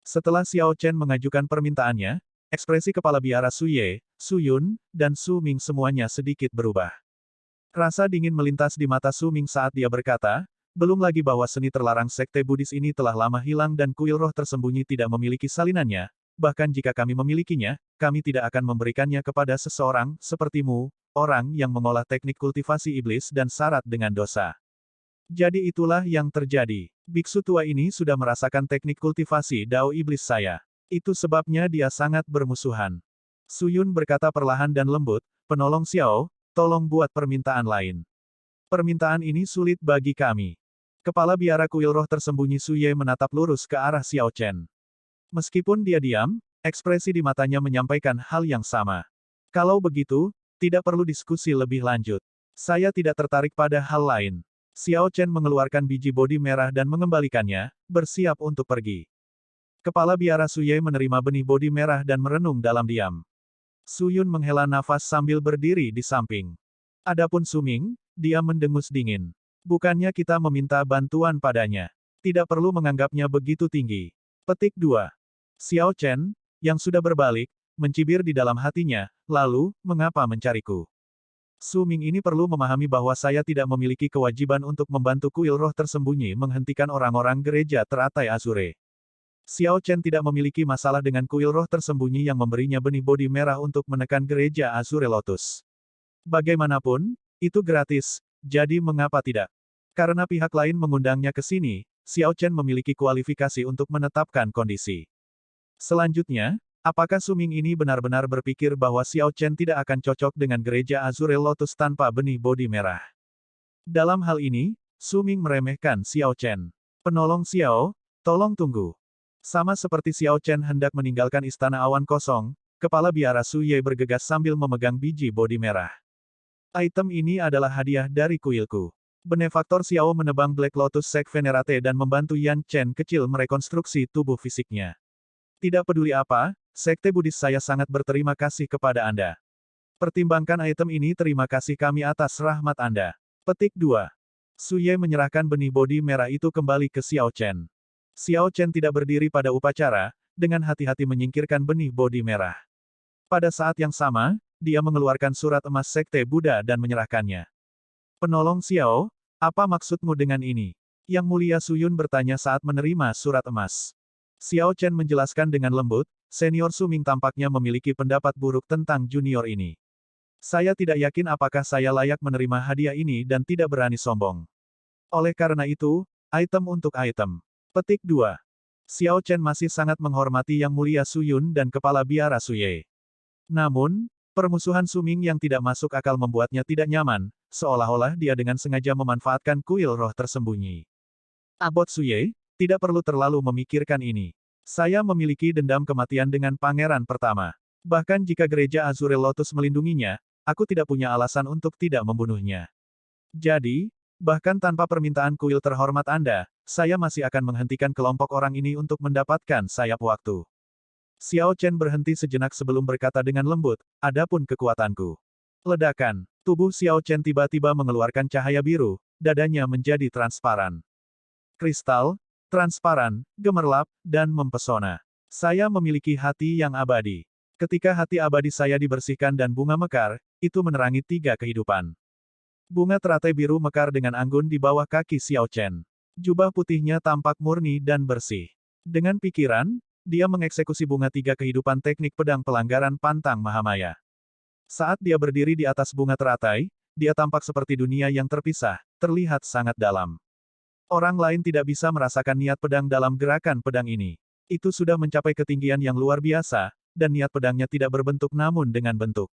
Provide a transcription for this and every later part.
Setelah Xiao Chen mengajukan permintaannya, ekspresi kepala biara Su Ye, Su Yun, dan Su Ming semuanya sedikit berubah. Rasa dingin melintas di mata Su Ming saat dia berkata, belum lagi bahwa seni terlarang sekte Buddhis ini telah lama hilang dan kuil roh tersembunyi tidak memiliki salinannya, bahkan jika kami memilikinya, kami tidak akan memberikannya kepada seseorang, sepertimu, orang yang mengolah teknik kultivasi iblis dan syarat dengan dosa. Jadi itulah yang terjadi. Biksu tua ini sudah merasakan teknik kultivasi Dao Iblis saya. Itu sebabnya dia sangat bermusuhan. Su Yun berkata perlahan dan lembut, penolong Xiao, tolong buat permintaan lain. Permintaan ini sulit bagi kami. Kepala biara kuil roh tersembunyi Su Ye menatap lurus ke arah Xiao Chen. Meskipun dia diam, ekspresi di matanya menyampaikan hal yang sama. Kalau begitu, tidak perlu diskusi lebih lanjut. Saya tidak tertarik pada hal lain. Xiao Chen mengeluarkan biji bodi merah dan mengembalikannya, bersiap untuk pergi. Kepala biara Su Ye menerima benih bodi merah dan merenung dalam diam. Su Yun menghela nafas sambil berdiri di samping. Adapun Su Ming, dia mendengus dingin. Bukannya kita meminta bantuan padanya. Tidak perlu menganggapnya begitu tinggi. Petik 2. Xiao Chen, yang sudah berbalik, mencibir di dalam hatinya, lalu, mengapa mencariku? Su Ming ini perlu memahami bahwa saya tidak memiliki kewajiban untuk membantu kuil roh tersembunyi menghentikan orang-orang gereja teratai Azure. Xiao Chen tidak memiliki masalah dengan kuil roh tersembunyi yang memberinya benih bodi merah untuk menekan gereja Azure Lotus. Bagaimanapun, itu gratis, jadi mengapa tidak? Karena pihak lain mengundangnya ke sini, Xiao Chen memiliki kualifikasi untuk menetapkan kondisi. Selanjutnya, apakah Su Ming ini benar-benar berpikir bahwa Xiao Chen tidak akan cocok dengan gereja Azure Lotus tanpa benih bodi merah? Dalam hal ini, Su Ming meremehkan Xiao Chen. Penolong Xiao, tolong tunggu. Sama seperti Xiao Chen hendak meninggalkan istana awan kosong, kepala biara Su Ye bergegas sambil memegang biji bodi merah. Item ini adalah hadiah dari kuilku. Benefaktor Xiao menebang Black Lotus Sect Venerate dan membantu Yan Chen kecil merekonstruksi tubuh fisiknya. Tidak peduli apa, sekte Buddhis saya sangat berterima kasih kepada Anda. Pertimbangkan item ini, terima kasih kami atas rahmat Anda. Petik 2. Su Ye menyerahkan benih bodi merah itu kembali ke Xiao Chen. Xiao Chen tidak berdiri pada upacara, dengan hati-hati menyingkirkan benih bodi merah. Pada saat yang sama, dia mengeluarkan surat emas sekte Buddha dan menyerahkannya. Penolong Xiao, apa maksudmu dengan ini? Yang mulia Su Yun bertanya saat menerima surat emas. Xiao Chen menjelaskan dengan lembut, senior Su Ming tampaknya memiliki pendapat buruk tentang junior ini. Saya tidak yakin apakah saya layak menerima hadiah ini dan tidak berani sombong. Oleh karena itu, item untuk item. Petik 2. Xiao Chen masih sangat menghormati Yang Mulia Su Yun dan Kepala Biara Su Ye. Namun, permusuhan Su Ming yang tidak masuk akal membuatnya tidak nyaman, seolah-olah dia dengan sengaja memanfaatkan kuil roh tersembunyi. Abot Su Ye, tidak perlu terlalu memikirkan ini. Saya memiliki dendam kematian dengan pangeran pertama. Bahkan jika gereja Azure Lotus melindunginya, aku tidak punya alasan untuk tidak membunuhnya. Jadi, bahkan tanpa permintaan kuil terhormat Anda, saya masih akan menghentikan kelompok orang ini untuk mendapatkan sayap waktu. Xiao Chen berhenti sejenak sebelum berkata dengan lembut, adapun kekuatanku. Ledakan. Tubuh Xiao Chen tiba-tiba mengeluarkan cahaya biru, dadanya menjadi transparan. Kristal, transparan, gemerlap, dan mempesona. Saya memiliki hati yang abadi. Ketika hati abadi saya dibersihkan dan bunga mekar, itu menerangi 3 kehidupan. Bunga teratai biru mekar dengan anggun di bawah kaki Xiao Chen. Jubah putihnya tampak murni dan bersih. Dengan pikiran, dia mengeksekusi bunga 3 kehidupan teknik pedang pelanggaran pantang Mahamaya. Saat dia berdiri di atas bunga teratai, dia tampak seperti dunia yang terpisah, terlihat sangat dalam. Orang lain tidak bisa merasakan niat pedang dalam gerakan pedang ini. Itu sudah mencapai ketinggian yang luar biasa, dan niat pedangnya tidak berbentuk namun dengan bentuk.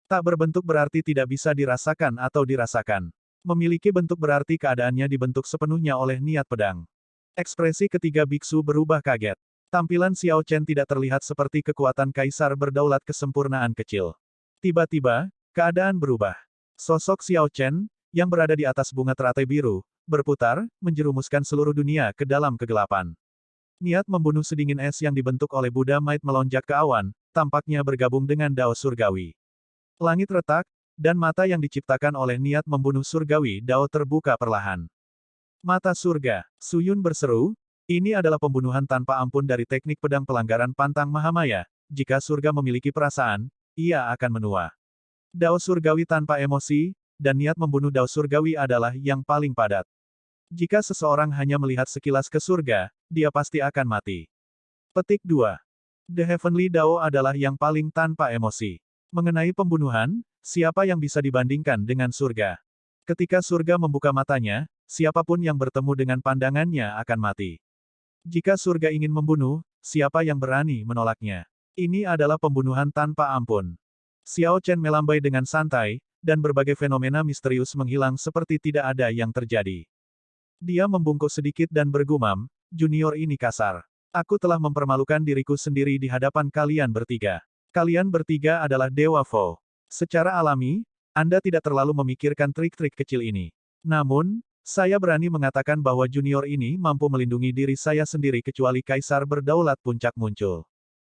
Tak berbentuk berarti tidak bisa dirasakan atau dirasakan. Memiliki bentuk berarti keadaannya dibentuk sepenuhnya oleh niat pedang. Ekspresi ketiga biksu berubah kaget. Tampilan Xiao Chen tidak terlihat seperti kekuatan kaisar berdaulat kesempurnaan kecil. Tiba-tiba, keadaan berubah. Sosok Xiao Chen, yang berada di atas bunga teratai biru, berputar, menjerumuskan seluruh dunia ke dalam kegelapan. Niat membunuh sedingin es yang dibentuk oleh Buddha Might melonjak ke awan, tampaknya bergabung dengan Dao Surgawi. Langit retak, dan mata yang diciptakan oleh niat membunuh surgawi Dao terbuka perlahan. Mata surga, Su Yun berseru, Ini adalah pembunuhan tanpa ampun dari teknik pedang pelanggaran pantang Mahamaya. Jika surga memiliki perasaan, ia akan menua. Dao surgawi tanpa emosi, dan niat membunuh dao surgawi adalah yang paling padat. Jika seseorang hanya melihat sekilas ke surga, dia pasti akan mati. Petik 2. The Heavenly Dao adalah yang paling tanpa emosi. Mengenai pembunuhan, siapa yang bisa dibandingkan dengan surga? Ketika surga membuka matanya, siapapun yang bertemu dengan pandangannya akan mati. Jika surga ingin membunuh, siapa yang berani menolaknya? Ini adalah pembunuhan tanpa ampun. Xiao Chen melambai dengan santai, dan berbagai fenomena misterius menghilang seperti tidak ada yang terjadi. Dia membungkuk sedikit dan bergumam, junior ini kasar. Aku telah mempermalukan diriku sendiri di hadapan kalian bertiga. Kalian bertiga adalah Dewa Vo. Secara alami, Anda tidak terlalu memikirkan trik-trik kecil ini. Namun, saya berani mengatakan bahwa junior ini mampu melindungi diri saya sendiri kecuali Kaisar Berdaulat Puncak muncul.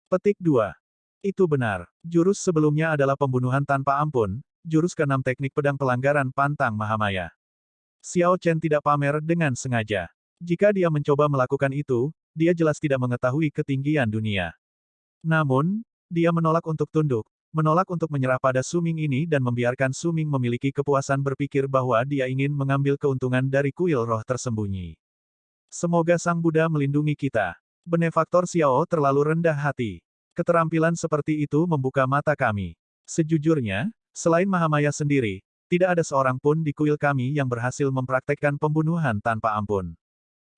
Petik 2. Itu benar. Jurus sebelumnya adalah pembunuhan tanpa ampun, jurus ke-6 teknik pedang pelanggaran pantang Mahamaya. Xiao Chen tidak pamer dengan sengaja. Jika dia mencoba melakukan itu, dia jelas tidak mengetahui ketinggian dunia. Namun, dia menolak untuk tunduk, menolak untuk menyerah pada Su Ming ini dan membiarkan Su Ming memiliki kepuasan berpikir bahwa dia ingin mengambil keuntungan dari kuil roh tersembunyi. Semoga Sang Buddha melindungi kita. Benefaktor Xiao terlalu rendah hati. Keterampilan seperti itu membuka mata kami. Sejujurnya, selain Mahamaya sendiri, tidak ada seorang pun di kuil kami yang berhasil mempraktekkan pembunuhan tanpa ampun.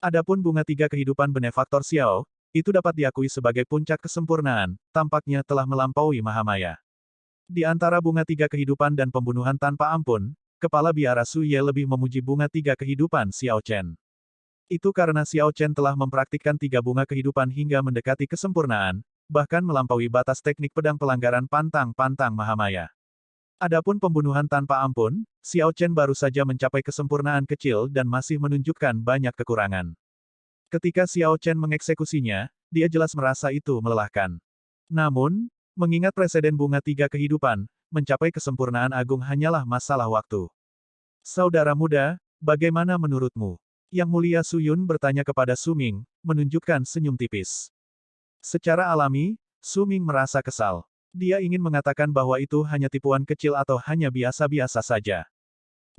Adapun bunga 3 kehidupan benefaktor Xiao, itu dapat diakui sebagai puncak kesempurnaan, tampaknya telah melampaui Mahamaya. Di antara bunga 3 kehidupan dan pembunuhan tanpa ampun, kepala biara Su Ye lebih memuji bunga 3 kehidupan Xiao Chen. Itu karena Xiao Chen telah mempraktikkan 3 bunga kehidupan hingga mendekati kesempurnaan, bahkan melampaui batas teknik pedang pelanggaran pantang Mahamaya. Adapun pembunuhan tanpa ampun, Xiao Chen baru saja mencapai kesempurnaan kecil dan masih menunjukkan banyak kekurangan. Ketika Xiao Chen mengeksekusinya, dia jelas merasa itu melelahkan. Namun, mengingat preseden bunga 3 kehidupan, mencapai kesempurnaan agung hanyalah masalah waktu. Saudara muda, bagaimana menurutmu? Yang Mulia Su Yun bertanya kepada Su Ming, menunjukkan senyum tipis. Secara alami, Su Ming merasa kesal. Dia ingin mengatakan bahwa itu hanya tipuan kecil atau hanya biasa-biasa saja.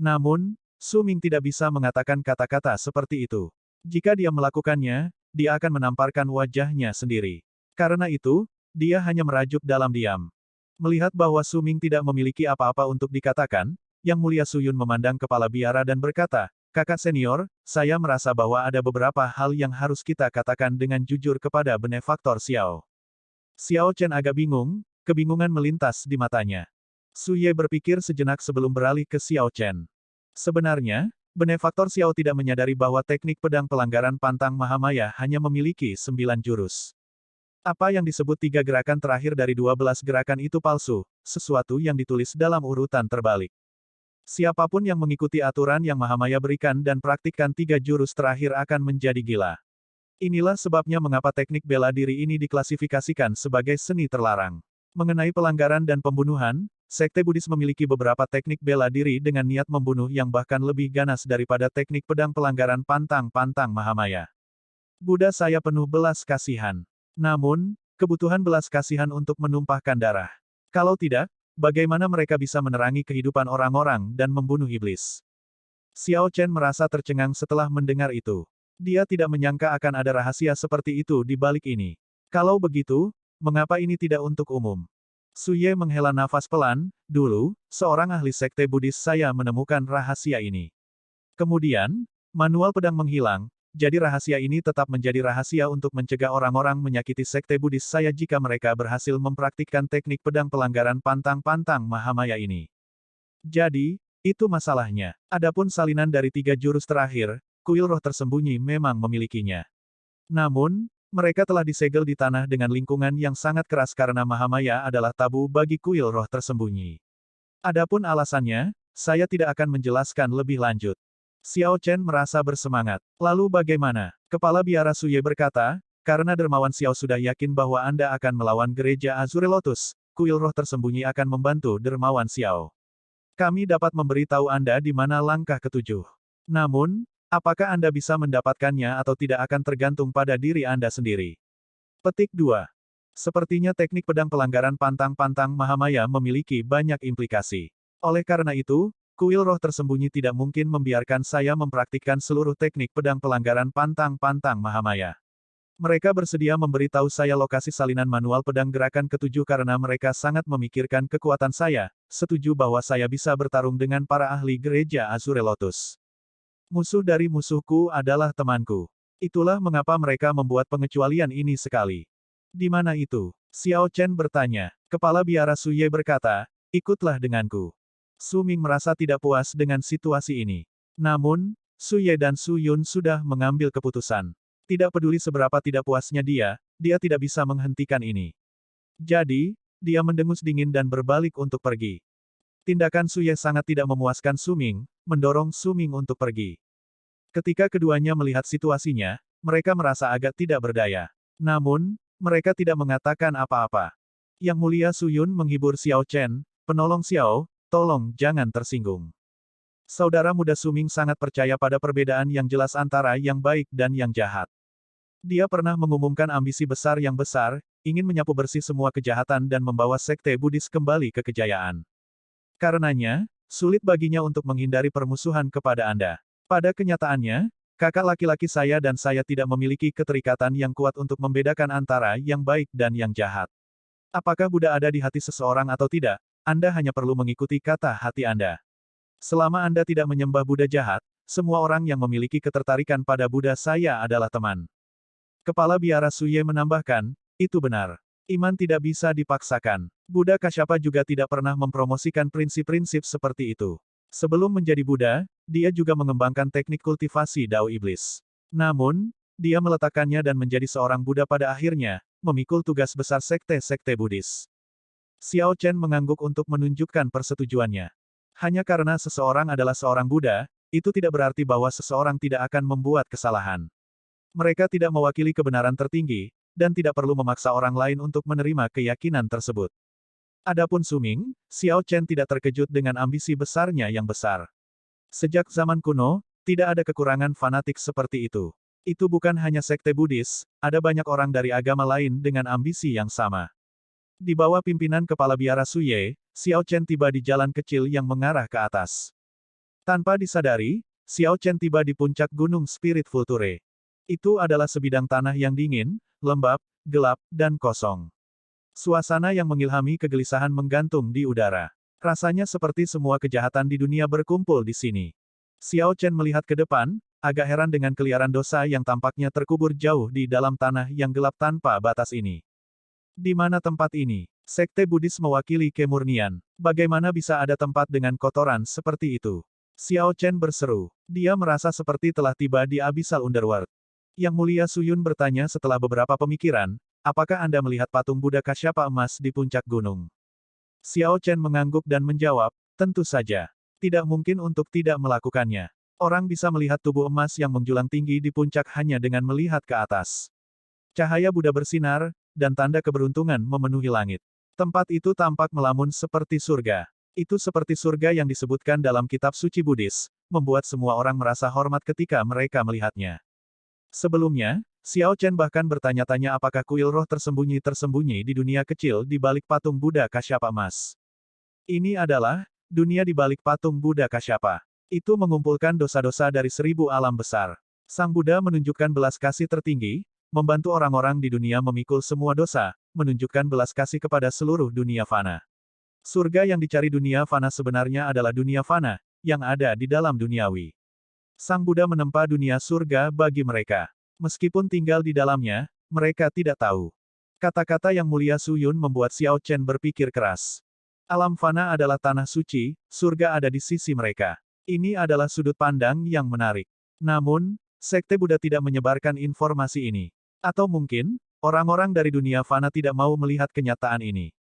Namun, Su Ming tidak bisa mengatakan kata-kata seperti itu. Jika dia melakukannya, dia akan menamparkan wajahnya sendiri. Karena itu, dia hanya merajuk dalam diam. Melihat bahwa Su Ming tidak memiliki apa-apa untuk dikatakan, Yang Mulia Su Yun memandang kepala biara dan berkata, "Kakak senior, saya merasa bahwa ada beberapa hal yang harus kita katakan dengan jujur kepada benefaktor Xiao." Xiao Chen agak bingung, kebingungan melintas di matanya. Su Ye berpikir sejenak sebelum beralih ke Xiao Chen. Sebenarnya, benefaktor Xiao tidak menyadari bahwa teknik pedang pelanggaran pantang Mahamaya hanya memiliki 9 jurus. Apa yang disebut 3 gerakan terakhir dari 12 gerakan itu palsu, sesuatu yang ditulis dalam urutan terbalik. Siapapun yang mengikuti aturan yang Mahamaya berikan dan praktikkan 3 jurus terakhir akan menjadi gila. Inilah sebabnya mengapa teknik bela diri ini diklasifikasikan sebagai seni terlarang. Mengenai pelanggaran dan pembunuhan, Sekte Buddhis memiliki beberapa teknik bela diri dengan niat membunuh yang bahkan lebih ganas daripada teknik pedang pelanggaran pantang Mahamaya. Buddha saya penuh belas kasihan. Namun, kebutuhan belas kasihan untuk menumpahkan darah. Kalau tidak, bagaimana mereka bisa menerangi kehidupan orang-orang dan membunuh iblis? Xiao Chen merasa tercengang setelah mendengar itu. Dia tidak menyangka akan ada rahasia seperti itu di balik ini. Kalau begitu, mengapa ini tidak untuk umum? Su Ye menghela nafas pelan, dulu, seorang ahli sekte Buddhis saya menemukan rahasia ini. Kemudian, manual pedang menghilang, jadi rahasia ini tetap menjadi rahasia untuk mencegah orang-orang menyakiti sekte Buddhis saya jika mereka berhasil mempraktikkan teknik pedang pelanggaran pantang Mahamaya ini. Jadi, itu masalahnya. Adapun salinan dari 3 jurus terakhir, kuil roh tersembunyi memang memilikinya. Namun, mereka telah disegel di tanah dengan lingkungan yang sangat keras karena Mahamaya adalah tabu bagi kuil roh tersembunyi. Adapun alasannya, saya tidak akan menjelaskan lebih lanjut. Xiao Chen merasa bersemangat. Lalu bagaimana? Kepala biara Su Ye berkata, karena Dermawan Xiao sudah yakin bahwa Anda akan melawan gereja Azure Lotus, kuil roh tersembunyi akan membantu Dermawan Xiao. Kami dapat memberitahu Anda di mana langkah ketujuh. Namun, Apakah Anda bisa mendapatkannya atau tidak akan tergantung pada diri Anda sendiri. Petik 2. Sepertinya teknik pedang pelanggaran pantang-pantang Mahamaya memiliki banyak implikasi. Oleh karena itu, kuil roh tersembunyi tidak mungkin membiarkan saya mempraktikkan seluruh teknik pedang pelanggaran pantang-pantang Mahamaya. Mereka bersedia memberitahu saya lokasi salinan manual pedang gerakan ketujuh karena mereka sangat memikirkan kekuatan saya, setuju bahwa saya bisa bertarung dengan para ahli gereja Azure Lotus. Musuh dari musuhku adalah temanku. Itulah mengapa mereka membuat pengecualian ini sekali. Di mana itu? Xiao Chen bertanya. Kepala biara Suye berkata, ikutlah denganku. Su Ming merasa tidak puas dengan situasi ini. Namun, Suye dan Su Yun sudah mengambil keputusan. Tidak peduli seberapa tidak puasnya dia tidak bisa menghentikan ini. Jadi, dia mendengus dingin dan berbalik untuk pergi. Tindakan Suye sangat tidak memuaskan Su Ming, mendorong Su Ming untuk pergi. Ketika keduanya melihat situasinya, mereka merasa agak tidak berdaya. Namun, mereka tidak mengatakan apa-apa. Yang mulia Su Yun menghibur Xiao Chen, penolong Xiao, tolong jangan tersinggung. Saudara muda Su Ming sangat percaya pada perbedaan yang jelas antara yang baik dan yang jahat. Dia pernah mengumumkan ambisi besar yang besar, ingin menyapu bersih semua kejahatan dan membawa sekte Buddhis kembali ke kejayaan. Karenanya, sulit baginya untuk menghindari permusuhan kepada Anda. Pada kenyataannya, kakak laki-laki saya dan saya tidak memiliki keterikatan yang kuat untuk membedakan antara yang baik dan yang jahat. Apakah Buddha ada di hati seseorang atau tidak, Anda hanya perlu mengikuti kata hati Anda. Selama Anda tidak menyembah Buddha jahat, semua orang yang memiliki ketertarikan pada Buddha saya adalah teman. Kepala biara Suye menambahkan, itu benar. Iman tidak bisa dipaksakan. Buddha Kasyapa juga tidak pernah mempromosikan prinsip-prinsip seperti itu. Sebelum menjadi Buddha, dia juga mengembangkan teknik kultivasi Dao Iblis. Namun, dia meletakkannya dan menjadi seorang Buddha pada akhirnya, memikul tugas besar sekte-sekte Buddhis. Xiao Chen mengangguk untuk menunjukkan persetujuannya. Hanya karena seseorang adalah seorang Buddha, itu tidak berarti bahwa seseorang tidak akan membuat kesalahan. Mereka tidak mewakili kebenaran tertinggi, dan tidak perlu memaksa orang lain untuk menerima keyakinan tersebut. Adapun Su Ming, Xiao Chen tidak terkejut dengan ambisi besarnya yang besar. Sejak zaman kuno, tidak ada kekurangan fanatik seperti itu. Itu bukan hanya sekte Buddhis, ada banyak orang dari agama lain dengan ambisi yang sama. Di bawah pimpinan kepala biara Suye, Xiao Chen tiba di jalan kecil yang mengarah ke atas. Tanpa disadari, Xiao Chen tiba di puncak gunung Spirit Vulture. Itu adalah sebidang tanah yang dingin, lembab, gelap, dan kosong. Suasana yang mengilhami kegelisahan menggantung di udara. Rasanya seperti semua kejahatan di dunia berkumpul di sini. Xiao Chen melihat ke depan, agak heran dengan keliaran dosa yang tampaknya terkubur jauh di dalam tanah yang gelap tanpa batas ini. Di mana tempat ini? Sekte Buddhis mewakili kemurnian. Bagaimana bisa ada tempat dengan kotoran seperti itu? Xiao Chen berseru. Dia merasa seperti telah tiba di Abyssal Underworld. Yang mulia Su Yun bertanya setelah beberapa pemikiran, apakah Anda melihat patung Buddha Kasyapa emas di puncak gunung? Xiao Chen mengangguk dan menjawab, tentu saja. Tidak mungkin untuk tidak melakukannya. Orang bisa melihat tubuh emas yang menjulang tinggi di puncak hanya dengan melihat ke atas. Cahaya Buddha bersinar, dan tanda keberuntungan memenuhi langit. Tempat itu tampak melamun seperti surga. Itu seperti surga yang disebutkan dalam kitab suci Buddhis, membuat semua orang merasa hormat ketika mereka melihatnya. Sebelumnya, Xiao Chen bahkan bertanya-tanya apakah kuil roh tersembunyi di dunia kecil di balik patung Buddha Kasyapa emas. Ini adalah dunia di balik patung Buddha Kasyapa. Itu mengumpulkan dosa-dosa dari 1000 alam besar. Sang Buddha menunjukkan belas kasih tertinggi, membantu orang-orang di dunia memikul semua dosa, menunjukkan belas kasih kepada seluruh dunia fana. Surga yang dicari dunia fana sebenarnya adalah dunia fana, yang ada di dalam duniawi. Sang Buddha menempa dunia surga bagi mereka. Meskipun tinggal di dalamnya, mereka tidak tahu. Kata-kata yang mulia Su Yun membuat Xiao Chen berpikir keras. Alam fana adalah tanah suci, surga ada di sisi mereka. Ini adalah sudut pandang yang menarik. Namun, sekte Buddha tidak menyebarkan informasi ini. Atau mungkin, orang-orang dari dunia fana tidak mau melihat kenyataan ini.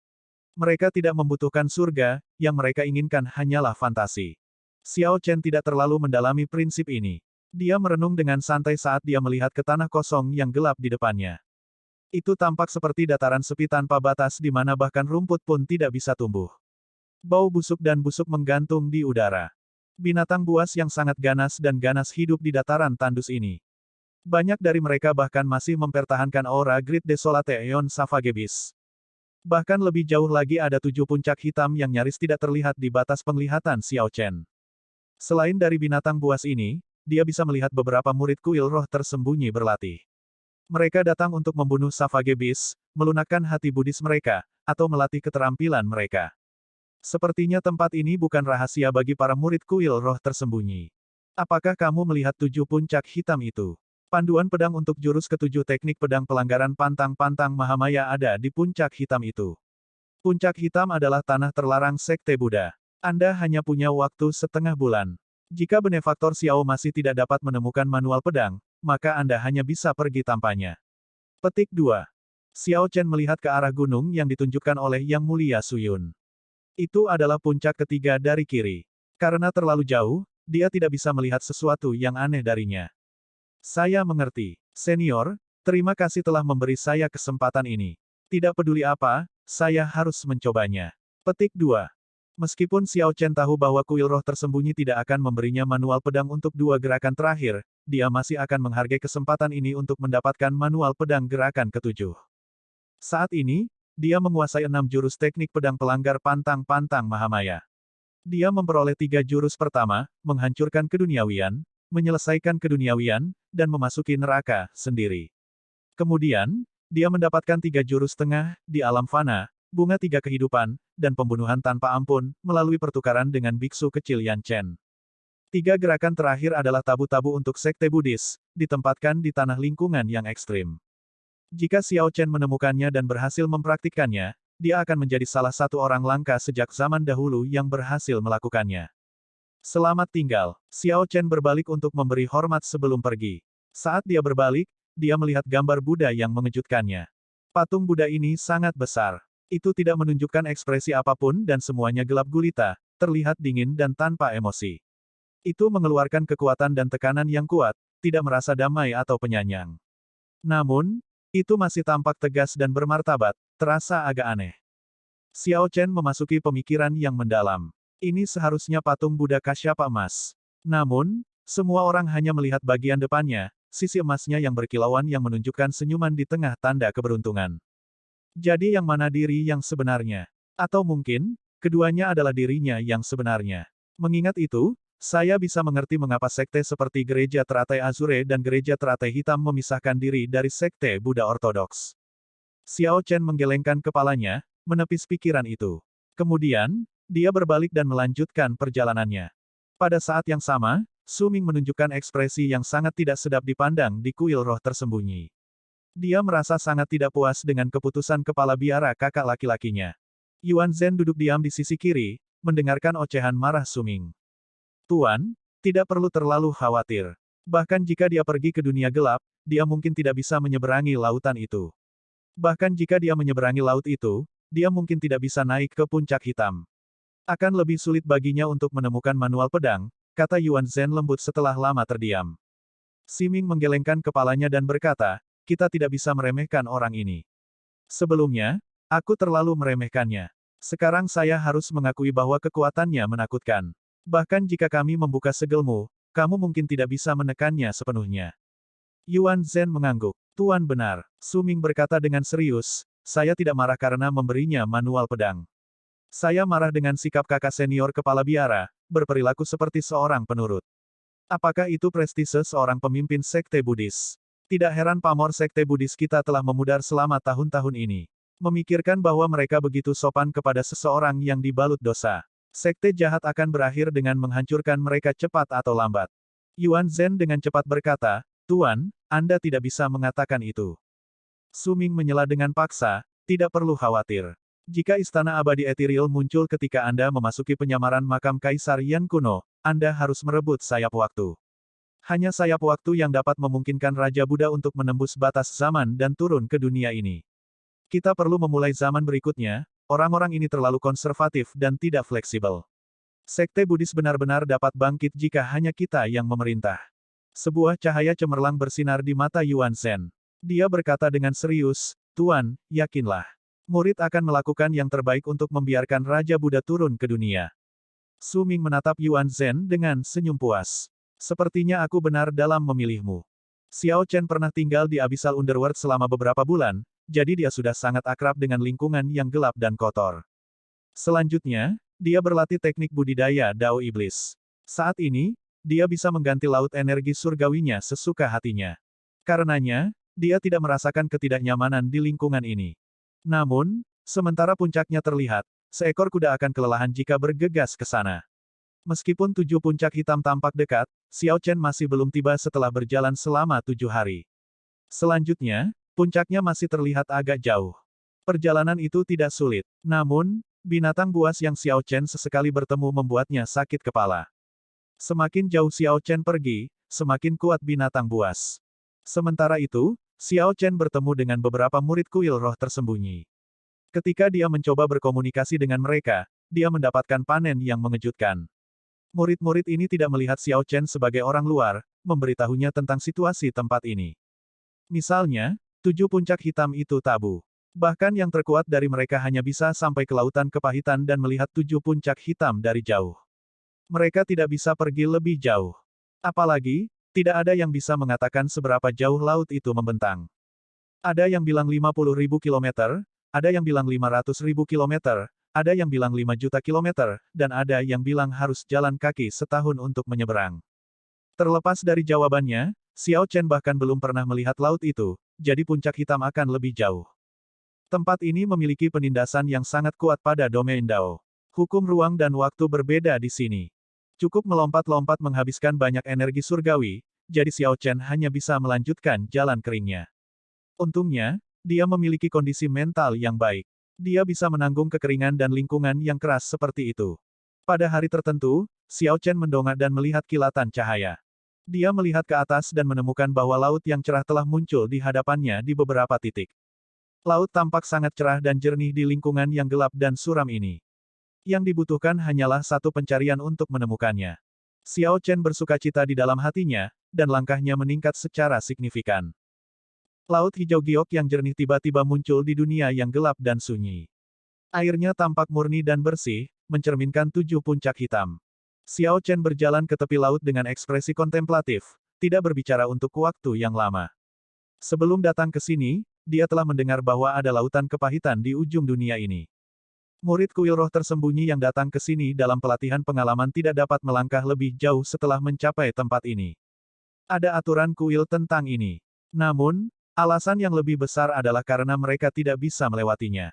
Mereka tidak membutuhkan surga, yang mereka inginkan hanyalah fantasi. Xiao Chen tidak terlalu mendalami prinsip ini. Dia merenung dengan santai saat dia melihat ke tanah kosong yang gelap di depannya. Itu tampak seperti dataran sepi tanpa batas di mana bahkan rumput pun tidak bisa tumbuh. Bau busuk dan busuk menggantung di udara. Binatang buas yang sangat ganas dan ganas hidup di dataran tandus ini. Banyak dari mereka bahkan masih mempertahankan aura Grid Desolate Aeon Savagebis. Bahkan lebih jauh lagi ada 7 puncak hitam yang nyaris tidak terlihat di batas penglihatan Xiao Chen. Selain dari binatang buas ini, dia bisa melihat beberapa murid kuil roh tersembunyi berlatih. Mereka datang untuk membunuh Savagebis, melunakkan hati Buddhis mereka, atau melatih keterampilan mereka. Sepertinya tempat ini bukan rahasia bagi para murid kuil roh tersembunyi. Apakah kamu melihat 7 puncak hitam itu? Panduan pedang untuk jurus ketujuh teknik pedang pelanggaran pantang-pantang Mahamaya ada di puncak hitam itu. Puncak hitam adalah tanah terlarang Sekte Buddha. Anda hanya punya waktu setengah bulan. Jika benefaktor Xiao masih tidak dapat menemukan manual pedang, maka Anda hanya bisa pergi tanpanya. Petik 2. Xiao Chen melihat ke arah gunung yang ditunjukkan oleh Yang Mulia Suyun. Itu adalah puncak ketiga dari kiri. Karena terlalu jauh, dia tidak bisa melihat sesuatu yang aneh darinya. Saya mengerti. Senior, terima kasih telah memberi saya kesempatan ini. Tidak peduli apa, saya harus mencobanya. Petik 2. Meskipun Xiao Chen tahu bahwa kuil roh tersembunyi tidak akan memberinya manual pedang untuk 2 gerakan terakhir, dia masih akan menghargai kesempatan ini untuk mendapatkan manual pedang gerakan ketujuh. Saat ini, dia menguasai 6 jurus teknik pedang pelanggar pantang-pantang Mahamaya. Dia memperoleh 3 jurus pertama, menghancurkan keduniawian, menyelesaikan keduniawian, dan memasuki neraka sendiri. Kemudian, dia mendapatkan 3 jurus tengah, di alam fana, bunga 3 kehidupan, dan pembunuhan tanpa ampun, melalui pertukaran dengan biksu kecil Yan Chen. 3 gerakan terakhir adalah tabu-tabu untuk sekte Buddhis, ditempatkan di tanah lingkungan yang ekstrim. Jika Xiao Chen menemukannya dan berhasil mempraktikkannya, dia akan menjadi salah satu orang langka sejak zaman dahulu yang berhasil melakukannya. Selamat tinggal. Xiao Chen berbalik untuk memberi hormat sebelum pergi. Saat dia berbalik, dia melihat gambar Buddha yang mengejutkannya. Patung Buddha ini sangat besar. Itu tidak menunjukkan ekspresi apapun dan semuanya gelap gulita, terlihat dingin dan tanpa emosi. Itu mengeluarkan kekuatan dan tekanan yang kuat, tidak merasa damai atau penyayang. Namun, itu masih tampak tegas dan bermartabat, terasa agak aneh. Xiao Chen memasuki pemikiran yang mendalam. Ini seharusnya patung Buddha Kasyapa emas. Namun, semua orang hanya melihat bagian depannya, sisi emasnya yang berkilauan yang menunjukkan senyuman di tengah tanda keberuntungan. Jadi yang mana diri yang sebenarnya? Atau mungkin, keduanya adalah dirinya yang sebenarnya. Mengingat itu, saya bisa mengerti mengapa sekte seperti Gereja Teratai Azure dan Gereja Teratai Hitam memisahkan diri dari sekte Buddha Ortodoks. Xiao Chen menggelengkan kepalanya, menepis pikiran itu. Kemudian, dia berbalik dan melanjutkan perjalanannya. Pada saat yang sama, Su Ming menunjukkan ekspresi yang sangat tidak sedap dipandang di kuil roh tersembunyi. Dia merasa sangat tidak puas dengan keputusan kepala biara kakak laki-lakinya. Yuan Zhen duduk diam di sisi kiri, mendengarkan ocehan marah Su Ming. Tuan, tidak perlu terlalu khawatir. Bahkan jika dia pergi ke dunia gelap, dia mungkin tidak bisa menyeberangi lautan itu. Bahkan jika dia menyeberangi laut itu, dia mungkin tidak bisa naik ke puncak hitam. Akan lebih sulit baginya untuk menemukan manual pedang, kata Yuan Zhen lembut setelah lama terdiam. Siming menggelengkan kepalanya dan berkata, kita tidak bisa meremehkan orang ini. Sebelumnya, aku terlalu meremehkannya. Sekarang saya harus mengakui bahwa kekuatannya menakutkan. Bahkan jika kami membuka segelmu, kamu mungkin tidak bisa menekannya sepenuhnya. Yuan Zhen mengangguk. Tuan benar. Su Ming berkata dengan serius, saya tidak marah karena memberinya manual pedang. Saya marah dengan sikap kakak senior kepala biara, berperilaku seperti seorang penurut. Apakah itu prestise seorang pemimpin sekte Buddhis? Tidak heran pamor sekte Buddhis kita telah memudar selama tahun-tahun ini. Memikirkan bahwa mereka begitu sopan kepada seseorang yang dibalut dosa. Sekte jahat akan berakhir dengan menghancurkan mereka cepat atau lambat. Yuan Zhen dengan cepat berkata, Tuan, Anda tidak bisa mengatakan itu. Su Ming menyela dengan paksa, tidak perlu khawatir. Jika Istana Abadi Ethereal muncul ketika Anda memasuki penyamaran makam Kaisar Yan kuno, Anda harus merebut sayap waktu. Hanya sayap waktu yang dapat memungkinkan Raja Buddha untuk menembus batas zaman dan turun ke dunia ini. Kita perlu memulai zaman berikutnya. Orang-orang ini terlalu konservatif dan tidak fleksibel. Sekte Buddhis benar-benar dapat bangkit jika hanya kita yang memerintah. Sebuah cahaya cemerlang bersinar di mata Yuan Zhen. Dia berkata dengan serius, Tuan, yakinlah. Murid akan melakukan yang terbaik untuk membiarkan Raja Buddha turun ke dunia. Su Ming menatap Yuan Zhen dengan senyum puas. Sepertinya aku benar dalam memilihmu. Xiao Chen pernah tinggal di Abyssal Underworld selama beberapa bulan, jadi dia sudah sangat akrab dengan lingkungan yang gelap dan kotor. Selanjutnya, dia berlatih teknik budidaya Dao Iblis. Saat ini, dia bisa mengganti laut energi surgawinya sesuka hatinya. Karenanya, dia tidak merasakan ketidaknyamanan di lingkungan ini. Namun, sementara puncaknya terlihat, seekor kuda akan kelelahan jika bergegas ke sana. Meskipun 7 puncak hitam tampak dekat, Xiao Chen masih belum tiba setelah berjalan selama 7 hari. Selanjutnya, puncaknya masih terlihat agak jauh. Perjalanan itu tidak sulit. Namun, binatang buas yang Xiao Chen sesekali bertemu membuatnya sakit kepala. Semakin jauh Xiao Chen pergi, semakin kuat binatang buas. Sementara itu, Xiao Chen bertemu dengan beberapa murid kuil roh tersembunyi. Ketika dia mencoba berkomunikasi dengan mereka, dia mendapatkan panen yang mengejutkan. Murid-murid ini tidak melihat Xiao Chen sebagai orang luar, memberitahunya tentang situasi tempat ini. Misalnya, 7 puncak hitam itu tabu. Bahkan yang terkuat dari mereka hanya bisa sampai ke lautan kepahitan dan melihat 7 puncak hitam dari jauh. Mereka tidak bisa pergi lebih jauh. Apalagi, tidak ada yang bisa mengatakan seberapa jauh laut itu membentang. Ada yang bilang 50.000 kilometer, ada yang bilang 500.000 kilometer, ada yang bilang 5 juta kilometer, dan ada yang bilang harus jalan kaki setahun untuk menyeberang. Terlepas dari jawabannya, Xiao Chen bahkan belum pernah melihat laut itu, jadi puncak hitam akan lebih jauh. Tempat ini memiliki penindasan yang sangat kuat pada domain Dao. Hukum ruang dan waktu berbeda di sini. Cukup melompat-lompat menghabiskan banyak energi surgawi, jadi Xiao Chen hanya bisa melanjutkan jalan keringnya. Untungnya, dia memiliki kondisi mental yang baik. Dia bisa menanggung kekeringan dan lingkungan yang keras seperti itu. Pada hari tertentu, Xiao Chen mendongak dan melihat kilatan cahaya. Dia melihat ke atas dan menemukan bahwa laut yang cerah telah muncul di hadapannya di beberapa titik. Laut tampak sangat cerah dan jernih di lingkungan yang gelap dan suram ini. Yang dibutuhkan hanyalah satu pencarian untuk menemukannya. Xiao Chen bersukacita di dalam hatinya, dan langkahnya meningkat secara signifikan. Laut hijau giok yang jernih tiba-tiba muncul di dunia yang gelap dan sunyi. Airnya tampak murni dan bersih, mencerminkan 7 puncak hitam. Xiao Chen berjalan ke tepi laut dengan ekspresi kontemplatif, tidak berbicara untuk waktu yang lama. Sebelum datang ke sini, dia telah mendengar bahwa ada lautan kepahitan di ujung dunia ini. Murid kuil roh tersembunyi yang datang ke sini dalam pelatihan pengalaman tidak dapat melangkah lebih jauh setelah mencapai tempat ini. Ada aturan kuil tentang ini. Namun, alasan yang lebih besar adalah karena mereka tidak bisa melewatinya.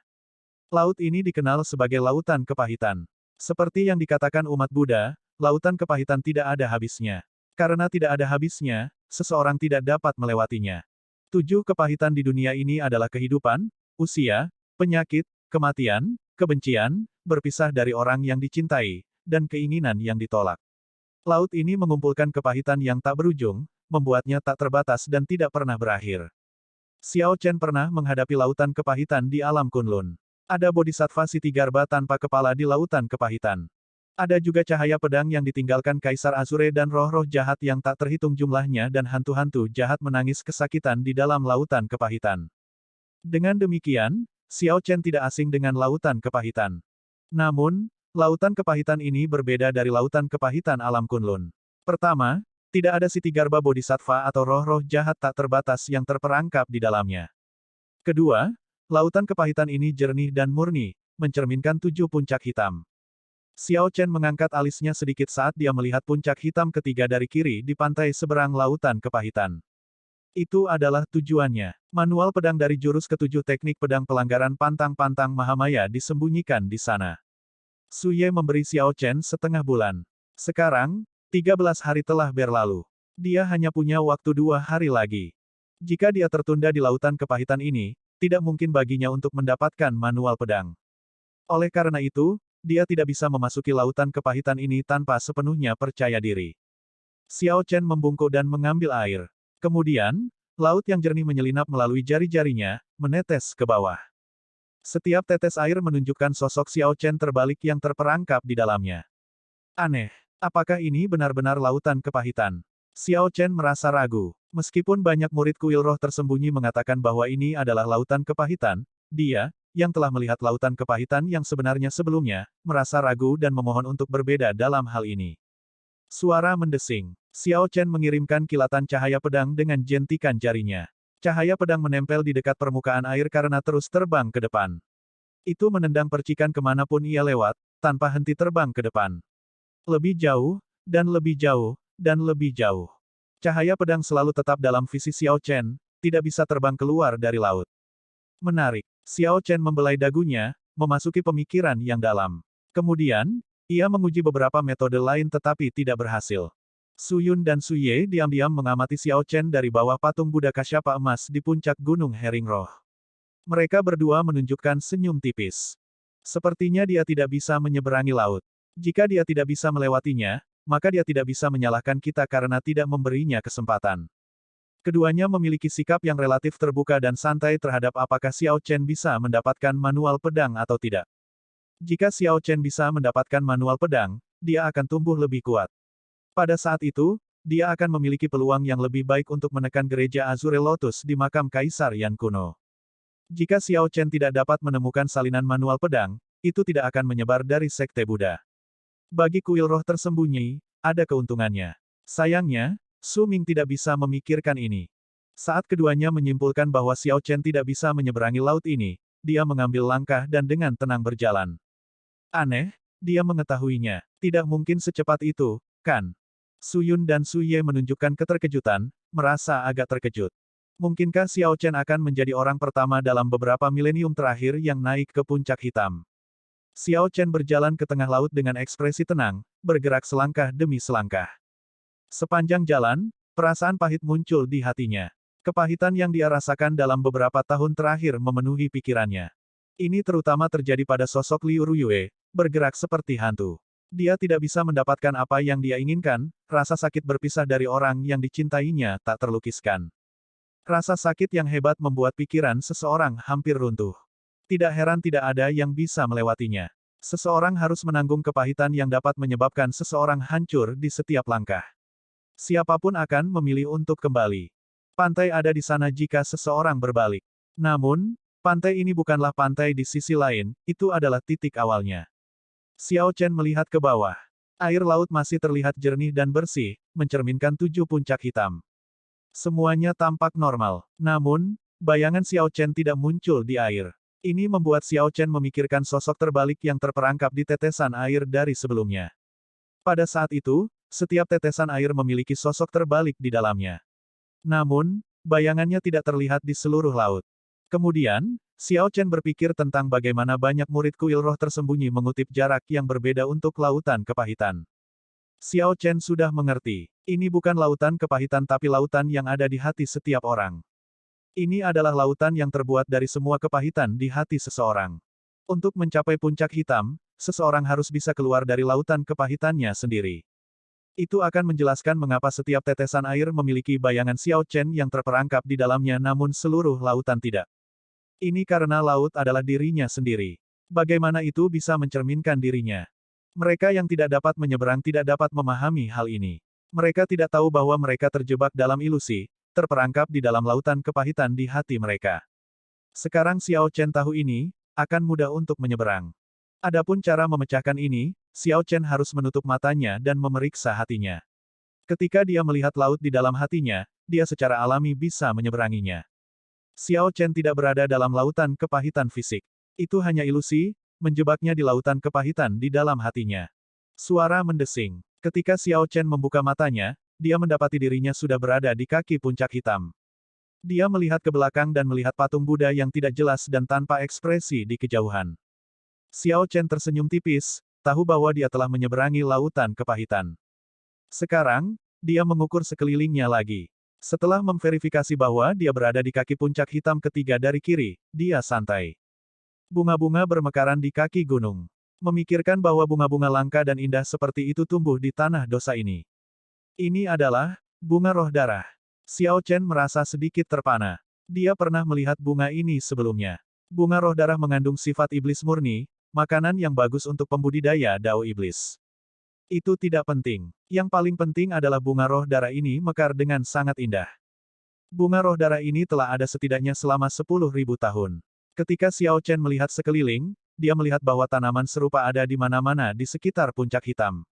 Laut ini dikenal sebagai lautan kepahitan. Seperti yang dikatakan umat Buddha, lautan kepahitan tidak ada habisnya. Karena tidak ada habisnya, seseorang tidak dapat melewatinya. 7 kepahitan di dunia ini adalah kehidupan, usia, penyakit, kematian, kebencian, berpisah dari orang yang dicintai, dan keinginan yang ditolak. Laut ini mengumpulkan kepahitan yang tak berujung, membuatnya tak terbatas dan tidak pernah berakhir. Xiao Chen pernah menghadapi lautan kepahitan di alam Kunlun. Ada bodhisattva Siti Garba tanpa kepala di lautan kepahitan. Ada juga cahaya pedang yang ditinggalkan Kaisar Azure dan roh-roh jahat yang tak terhitung jumlahnya dan hantu-hantu jahat menangis kesakitan di dalam lautan kepahitan. Dengan demikian, Xiao Chen tidak asing dengan lautan kepahitan. Namun, lautan kepahitan ini berbeda dari lautan kepahitan alam Kunlun. Pertama, tidak ada Siti Garba Bodhisattva atau roh-roh jahat tak terbatas yang terperangkap di dalamnya. Kedua, lautan kepahitan ini jernih dan murni, mencerminkan 7 puncak hitam. Xiao Chen mengangkat alisnya sedikit saat dia melihat puncak hitam ketiga dari kiri di pantai seberang lautan kepahitan. Itu adalah tujuannya. Manual pedang dari jurus ketujuh teknik pedang pelanggaran pantang-pantang Mahamaya disembunyikan di sana. Su Ye memberi Xiao Chen setengah bulan. Sekarang, 13 hari telah berlalu. Dia hanya punya waktu 2 hari lagi. Jika dia tertunda di lautan kepahitan ini, tidak mungkin baginya untuk mendapatkan manual pedang. Oleh karena itu, dia tidak bisa memasuki lautan kepahitan ini tanpa sepenuhnya percaya diri. Xiao Chen membungkuk dan mengambil air. Kemudian, laut yang jernih menyelinap melalui jari-jarinya, menetes ke bawah. Setiap tetes air menunjukkan sosok Xiao Chen terbalik yang terperangkap di dalamnya. Aneh. Apakah ini benar-benar lautan kepahitan? Xiao Chen merasa ragu. Meskipun banyak murid kuil roh tersembunyi mengatakan bahwa ini adalah lautan kepahitan, dia yang telah melihat lautan kepahitan yang sebenarnya sebelumnya, merasa ragu dan memohon untuk berbeda dalam hal ini. Suara mendesing. Xiao Chen mengirimkan kilatan cahaya pedang dengan jentikan jarinya. Cahaya pedang menempel di dekat permukaan air karena terus terbang ke depan. Itu menendang percikan kemanapun ia lewat, tanpa henti terbang ke depan. Lebih jauh, dan lebih jauh, dan lebih jauh. Cahaya pedang selalu tetap dalam visi Xiao Chen, tidak bisa terbang keluar dari laut. Menarik. Xiao Chen membelai dagunya, memasuki pemikiran yang dalam. Kemudian, ia menguji beberapa metode lain tetapi tidak berhasil. Su Yun dan Su Ye diam-diam mengamati Xiao Chen dari bawah patung Buddha Kasyapa emas di puncak Gunung Hering Roh. Mereka berdua menunjukkan senyum tipis. Sepertinya dia tidak bisa menyeberangi laut. Jika dia tidak bisa melewatinya, maka dia tidak bisa menyalahkan kita karena tidak memberinya kesempatan. Keduanya memiliki sikap yang relatif terbuka dan santai terhadap apakah Xiao Chen bisa mendapatkan manual pedang atau tidak. Jika Xiao Chen bisa mendapatkan manual pedang, dia akan tumbuh lebih kuat. Pada saat itu, dia akan memiliki peluang yang lebih baik untuk menekan gereja Azure Lotus di makam Kaisar Yan kuno. Jika Xiao Chen tidak dapat menemukan salinan manual pedang, itu tidak akan menyebar dari Sekte Buddha. Bagi kuil roh tersembunyi, ada keuntungannya. Sayangnya, Su Ming tidak bisa memikirkan ini. Saat keduanya menyimpulkan bahwa Xiao Chen tidak bisa menyeberangi laut ini, dia mengambil langkah dan dengan tenang berjalan. Aneh, dia mengetahuinya. Tidak mungkin secepat itu, kan? Su Yun dan Su Ye menunjukkan keterkejutan, merasa agak terkejut. Mungkinkah Xiao Chen akan menjadi orang pertama dalam beberapa milenium terakhir yang naik ke puncak hitam? Xiao Chen berjalan ke tengah laut dengan ekspresi tenang, bergerak selangkah demi selangkah. Sepanjang jalan, perasaan pahit muncul di hatinya. Kepahitan yang dia rasakan dalam beberapa tahun terakhir memenuhi pikirannya. Ini terutama terjadi pada sosok Liu Ruyue, bergerak seperti hantu. Dia tidak bisa mendapatkan apa yang dia inginkan, rasa sakit berpisah dari orang yang dicintainya tak terlukiskan. Rasa sakit yang hebat membuat pikiran seseorang hampir runtuh. Tidak heran tidak ada yang bisa melewatinya. Seseorang harus menanggung kepahitan yang dapat menyebabkan seseorang hancur di setiap langkah. Siapapun akan memilih untuk kembali. Pantai ada di sana jika seseorang berbalik. Namun, pantai ini bukanlah pantai di sisi lain, itu adalah titik awalnya. Xiao Chen melihat ke bawah. Air laut masih terlihat jernih dan bersih, mencerminkan 7 puncak hitam. Semuanya tampak normal. Namun, bayangan Xiao Chen tidak muncul di air. Ini membuat Xiao Chen memikirkan sosok terbalik yang terperangkap di tetesan air dari sebelumnya. Pada saat itu, setiap tetesan air memiliki sosok terbalik di dalamnya. Namun, bayangannya tidak terlihat di seluruh laut. Kemudian, Xiao Chen berpikir tentang bagaimana banyak murid kuil roh tersembunyi mengutip jarak yang berbeda untuk lautan kepahitan. Xiao Chen sudah mengerti. Ini bukan lautan kepahitan tapi lautan yang ada di hati setiap orang. Ini adalah lautan yang terbuat dari semua kepahitan di hati seseorang. Untuk mencapai puncak hitam, seseorang harus bisa keluar dari lautan kepahitannya sendiri. Itu akan menjelaskan mengapa setiap tetesan air memiliki bayangan Xiao Chen yang terperangkap di dalamnya namun seluruh lautan tidak. Ini karena laut adalah dirinya sendiri. Bagaimana itu bisa mencerminkan dirinya? Mereka yang tidak dapat menyeberang tidak dapat memahami hal ini. Mereka tidak tahu bahwa mereka terjebak dalam ilusi, terperangkap di dalam lautan kepahitan di hati mereka. Sekarang Xiao Chen tahu ini, akan mudah untuk menyeberang. Adapun cara memecahkan ini, Xiao Chen harus menutup matanya dan memeriksa hatinya. Ketika dia melihat laut di dalam hatinya, dia secara alami bisa menyeberanginya. Xiao Chen tidak berada dalam lautan kepahitan fisik. Itu hanya ilusi, menjebaknya di lautan kepahitan di dalam hatinya. Suara mendesing. Ketika Xiao Chen membuka matanya, dia mendapati dirinya sudah berada di kaki puncak hitam. Dia melihat ke belakang dan melihat patung Buddha yang tidak jelas dan tanpa ekspresi di kejauhan. Xiao Chen tersenyum tipis, tahu bahwa dia telah menyeberangi lautan kepahitan. Sekarang, dia mengukur sekelilingnya lagi. Setelah memverifikasi bahwa dia berada di kaki puncak hitam ketiga dari kiri, dia santai. Bunga-bunga bermekaran di kaki gunung. Memikirkan bahwa bunga-bunga langka dan indah seperti itu tumbuh di tanah dosa ini. Ini adalah bunga roh darah. Xiao Chen merasa sedikit terpana. Dia pernah melihat bunga ini sebelumnya. Bunga roh darah mengandung sifat iblis murni, makanan yang bagus untuk pembudidaya dao iblis. Itu tidak penting. Yang paling penting adalah bunga roh darah ini mekar dengan sangat indah. Bunga roh darah ini telah ada setidaknya selama 10.000 tahun. Ketika Xiao Chen melihat sekeliling, dia melihat bahwa tanaman serupa ada di mana-mana di sekitar puncak hitam.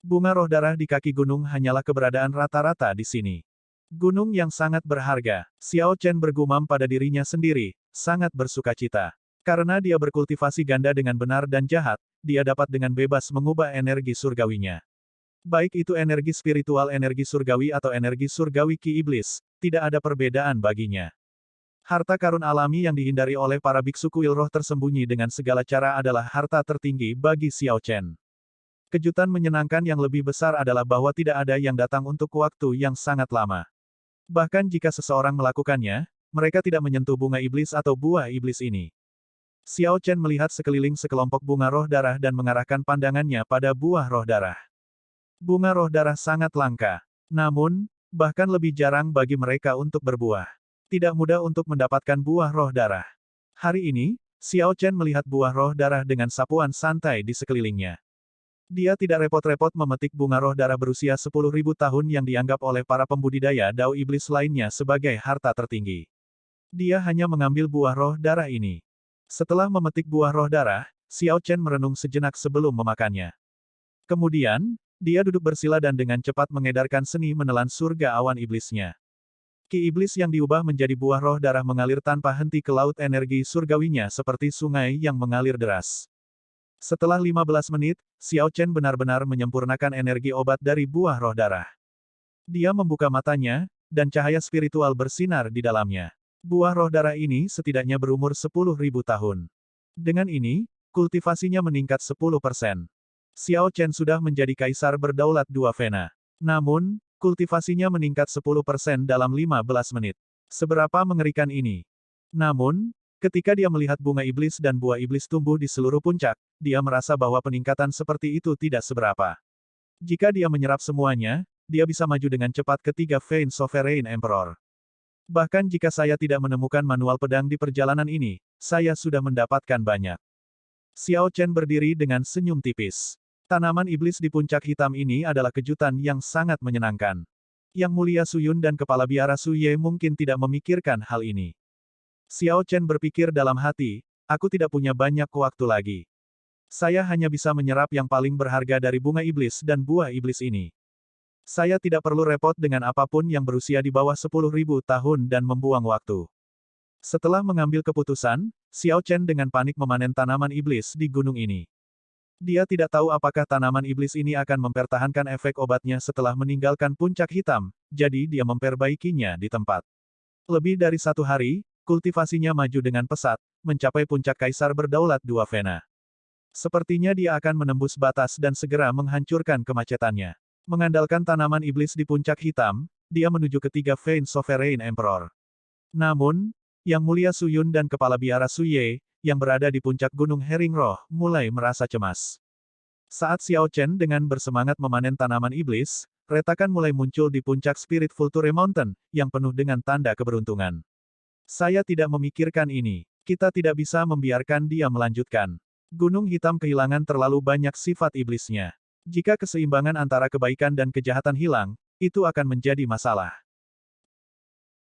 Bunga roh darah di kaki gunung hanyalah keberadaan rata-rata di sini. Gunung yang sangat berharga. Xiao Chen bergumam pada dirinya sendiri, sangat bersukacita. Karena dia berkultivasi ganda dengan benar dan jahat, dia dapat dengan bebas mengubah energi surgawinya. Baik itu energi spiritual, energi surgawi atau energi surgawi ki iblis, tidak ada perbedaan baginya. Harta karun alami yang dihindari oleh para biksu kuil roh tersembunyi dengan segala cara adalah harta tertinggi bagi Xiao Chen. Kejutan menyenangkan yang lebih besar adalah bahwa tidak ada yang datang untuk waktu yang sangat lama. Bahkan jika seseorang melakukannya, mereka tidak menyentuh bunga iblis atau buah iblis ini. Xiao Chen melihat sekeliling sekelompok bunga roh darah dan mengarahkan pandangannya pada buah roh darah. Bunga roh darah sangat langka. Namun, bahkan lebih jarang bagi mereka untuk berbuah. Tidak mudah untuk mendapatkan buah roh darah. Hari ini, Xiao Chen melihat buah roh darah dengan sapuan santai di sekelilingnya. Dia tidak repot-repot memetik bunga roh darah berusia 10.000 tahun yang dianggap oleh para pembudidaya dao iblis lainnya sebagai harta tertinggi. Dia hanya mengambil buah roh darah ini. Setelah memetik buah roh darah, Xiao Chen merenung sejenak sebelum memakannya. Kemudian, dia duduk bersila dan dengan cepat mengedarkan seni menelan surga awan iblisnya. Ki iblis yang diubah menjadi buah roh darah mengalir tanpa henti ke laut energi surgawinya seperti sungai yang mengalir deras. Setelah 15 menit, Xiao Chen benar-benar menyempurnakan energi obat dari buah roh darah. Dia membuka matanya, dan cahaya spiritual bersinar di dalamnya. Buah roh darah ini setidaknya berumur 10.000 tahun. Dengan ini, kultivasinya meningkat 10%. Xiao Chen sudah menjadi kaisar berdaulat dua Vena. Namun, kultivasinya meningkat 10% dalam 15 menit. Seberapa mengerikan ini? Namun, ketika dia melihat bunga iblis dan buah iblis tumbuh di seluruh puncak, dia merasa bahwa peningkatan seperti itu tidak seberapa. Jika dia menyerap semuanya, dia bisa maju dengan cepat ke 3 Vein Sovereign Emperor. Bahkan jika saya tidak menemukan manual pedang di perjalanan ini, saya sudah mendapatkan banyak. Xiao Chen berdiri dengan senyum tipis. Tanaman iblis di puncak hitam ini adalah kejutan yang sangat menyenangkan. Yang Mulia Suyun dan Kepala Biara Suye mungkin tidak memikirkan hal ini. Xiao Chen berpikir dalam hati, aku tidak punya banyak waktu lagi. Saya hanya bisa menyerap yang paling berharga dari bunga iblis dan buah iblis ini. Saya tidak perlu repot dengan apapun yang berusia di bawah 10.000 tahun dan membuang waktu. Setelah mengambil keputusan, Xiao Chen dengan panik memanen tanaman iblis di gunung ini. Dia tidak tahu apakah tanaman iblis ini akan mempertahankan efek obatnya setelah meninggalkan puncak hitam, jadi dia memperbaikinya di tempat. Lebih dari 1 hari, kultivasinya maju dengan pesat, mencapai puncak kaisar berdaulat dua Vena. Sepertinya dia akan menembus batas dan segera menghancurkan kemacetannya. Mengandalkan tanaman iblis di puncak hitam, dia menuju ke 3 Vein Sovereign Emperor. Namun, Yang Mulia Suyun dan Kepala Biara Suye, yang berada di puncak Gunung Hering Roh, mulai merasa cemas. Saat Xiao Chen dengan bersemangat memanen tanaman iblis, retakan mulai muncul di puncak Spirit Vulture Mountain, yang penuh dengan tanda keberuntungan. Saya tidak memikirkan ini. Kita tidak bisa membiarkan dia melanjutkan. Gunung Hitam kehilangan terlalu banyak sifat iblisnya. Jika keseimbangan antara kebaikan dan kejahatan hilang, itu akan menjadi masalah.